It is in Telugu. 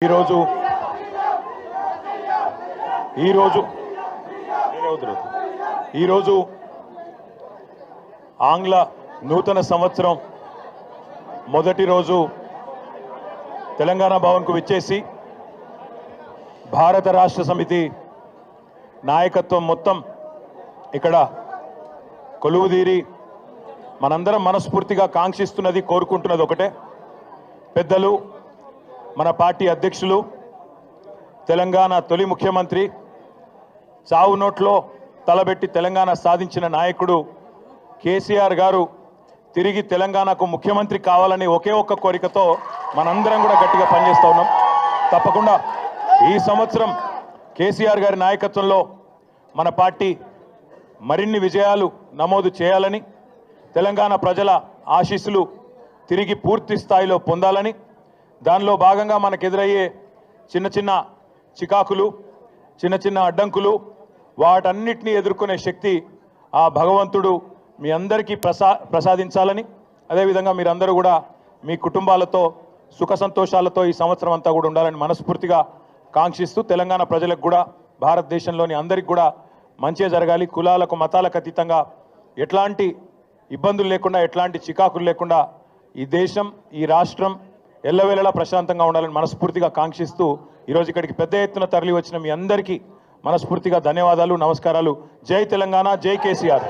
ఈరోజు ఆంగ్ల నూతన సంవత్సరం మొదటి రోజు తెలంగాణ భవన్కు విచ్చేసి భారత రాష్ట్ర సమితి నాయకత్వం మొత్తం ఇక్కడ కొలువుదీరి మనందరం మనస్ఫూర్తిగా కాంక్షిస్తున్నది కోరుకుంటున్నది ఒకటే, పెద్దలు మన పార్టీ అధ్యక్షులు తెలంగాణ తొలి ముఖ్యమంత్రి చావు నోట్లో తలబెట్టి తెలంగాణ సాధించిన నాయకుడు కేసీఆర్ గారు తిరిగి తెలంగాణకు ముఖ్యమంత్రి కావాలని ఒకే ఒక్క కోరికతో మనందరం కూడా గట్టిగా పనిచేస్తూ ఉన్నాం. తప్పకుండా ఈ సంవత్సరం కేసీఆర్ గారి నాయకత్వంలో మన పార్టీ మరిన్ని విజయాలు నమోదు చేయాలని, తెలంగాణ ప్రజల ఆశీస్సులు తిరిగి పూర్తి స్థాయిలో పొందాలని, దానిలో భాగంగా మనకు ఎదురయ్యే చిన్న చిన్న చికాకులు, చిన్న చిన్న అడ్డంకులు, వాటన్నిటినీ ఎదుర్కొనే శక్తి ఆ భగవంతుడు మీ అందరికీ ప్రసాదించాలని, అదేవిధంగా మీరందరూ కూడా మీ కుటుంబాలతో సుఖ సంతోషాలతో ఈ సంవత్సరం అంతా కూడా ఉండాలని మనస్ఫూర్తిగా కాంక్షిస్తూ, తెలంగాణ ప్రజలకు కూడా భారతదేశంలోని అందరికి కూడా మంచిగా జరగాలి, కులాలకు మతాలకు అతీతంగా ఎట్లాంటి ఇబ్బందులు లేకుండా, ఎట్లాంటి చికాకులు లేకుండా ఈ దేశం, ఈ రాష్ట్రం ఎల్లవేళలా ప్రశాంతంగా ఉండాలని మనస్ఫూర్తిగా కాంక్షిస్తూ ఈరోజు ఇక్కడికి పెద్ద ఎత్తున తరలి వచ్చిన మీ అందరికీ మనస్ఫూర్తిగా ధన్యవాదాలు, నమస్కారాలు. జై తెలంగాణ, జై కేసీఆర్.